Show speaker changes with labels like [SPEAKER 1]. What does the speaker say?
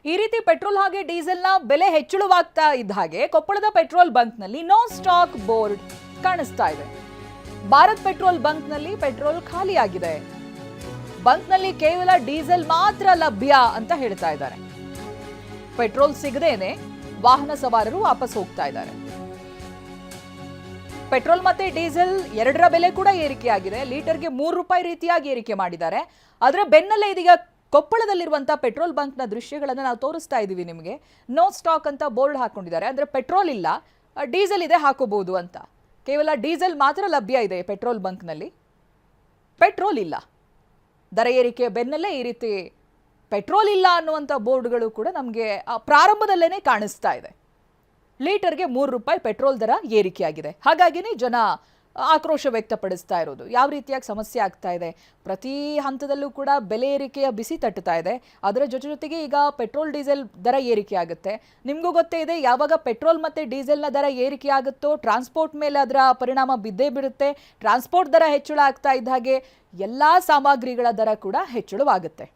[SPEAKER 1] ಈ ರೀತಿ ಪೆಟ್ರೋಲ್ ಹಾಗೆ ಡೀಸೆಲ್ನ ಬೆಲೆ ಹೆಚ್ಚಳವಾಗ್ತಾ ಇದ್ದ ಹಾಗೆ ಕೊಪ್ಪಳದ ಪೆಟ್ರೋಲ್ ಬಂಕ್ನಲ್ಲಿ ನೋ ಸ್ಟಾಕ್ ಬೋರ್ಡ್ ಕಾಣಿಸ್ತಾ ಇದೆ. ಭಾರತ್ ಪೆಟ್ರೋಲ್ ಬಂಕ್ನಲ್ಲಿ ಪೆಟ್ರೋಲ್ ಖಾಲಿಯಾಗಿದೆ. ಬಂಕ್ನಲ್ಲಿ ಕೇವಲ ಡೀಸೆಲ್ ಮಾತ್ರ ಲಭ್ಯ ಅಂತ ಹೇಳ್ತಾ ಇದ್ದಾರೆ. ಪೆಟ್ರೋಲ್ ಸಿಗದೇನೆ ವಾಹನ ಸವಾರರು ವಾಪಸ್ ಹೋಗ್ತಾ ಇದ್ದಾರೆ. ಪೆಟ್ರೋಲ್ ಮತ್ತೆ ಡೀಸೆಲ್ ಎರಡರ ಬೆಲೆ ಕೂಡ ಏರಿಕೆಯಾಗಿದೆ. ಲೀಟರ್ಗೆ ₹3 ರೀತಿಯಾಗಿ ಏರಿಕೆ ಮಾಡಿದ್ದಾರೆ. ಅದರ ಬೆನ್ನಲ್ಲೇ ಇದೀಗ ಕೊಪ್ಪಳದಲ್ಲಿರುವಂತಹ ಪೆಟ್ರೋಲ್ ಬಂಕ್ನ ದೃಶ್ಯಗಳನ್ನು ನಾವು ತೋರಿಸ್ತಾ ಇದ್ದೀವಿ ನಿಮಗೆ. ನೋ ಸ್ಟಾಕ್ ಅಂತ ಬೋರ್ಡ್ ಹಾಕೊಂಡಿದ್ದಾರೆ. ಅಂದ್ರೆ ಪೆಟ್ರೋಲ್ ಇಲ್ಲ, ಡೀಸೆಲ್ ಇದೆ, ಹಾಕೋಬಹುದು ಅಂತ. ಕೇವಲ ಡೀಸೆಲ್ ಮಾತ್ರ ಲಭ್ಯ ಇದೆ ಪೆಟ್ರೋಲ್ ಬಂಕ್ನಲ್ಲಿ, ಪೆಟ್ರೋಲ್ ಇಲ್ಲ. ದರ ಏರಿಕೆಯ ಬೆನ್ನಲ್ಲೇ ಈ ರೀತಿ ಪೆಟ್ರೋಲ್ ಇಲ್ಲ ಅನ್ನುವಂಥ ಬೋರ್ಡ್ಗಳು ಕೂಡ ನಮಗೆ ಪ್ರಾರಂಭದಲ್ಲೇನೆ ಕಾಣಿಸ್ತಾ ಇದೆ. ಲೀಟರ್ಗೆ ₹3 ಪೆಟ್ರೋಲ್ ದರ ಏರಿಕೆಯಾಗಿದೆ. ಹಾಗಾಗಿನೇ ಜನ ಆಕ್ರೋಶ ವ್ಯಕ್ತಪಡಿಸ್ತಾ ಇರೋದು. ಯಾವ ರೀತಿಯಾಗಿ ಸಮಸ್ಯೆ ಆಗ್ತಾ ಇದೆ, ಪ್ರತಿ ಹಂತದಲ್ಲೂ ಕೂಡ ಬೆಲೆ ಏರಿಕೆಯ ಬಿಸಿ ತಟ್ಟುತ್ತಾ ಇದೆ. ಅದರ ಜೊತೆಗೆ ಈಗ ಪೆಟ್ರೋಲ್ ಡೀಸೆಲ್ ದರ ಏರಿಕೆ ಆಗುತ್ತೆ. ನಿಮಗೂ ಗೊತ್ತೇ ಇದೆ, ಯಾವಾಗ ಪೆಟ್ರೋಲ್ ಮತ್ತು ಡೀಸೆಲ್ನ ದರ ಏರಿಕೆ ಆಗುತ್ತೋ ಟ್ರಾನ್ಸ್ಪೋರ್ಟ್ ಮೇಲೆ ಅದರ ಪರಿಣಾಮ ಬಿದ್ದೇ ಬಿಡುತ್ತೆ. ಟ್ರಾನ್ಸ್ಪೋರ್ಟ್ ದರ ಹೆಚ್ಚಳ ಆಗ್ತಾ ಇದ್ದ ಹಾಗೆ ಎಲ್ಲ ಸಾಮಗ್ರಿಗಳ ದರ ಕೂಡ ಹೆಚ್ಚಳವಾಗುತ್ತೆ.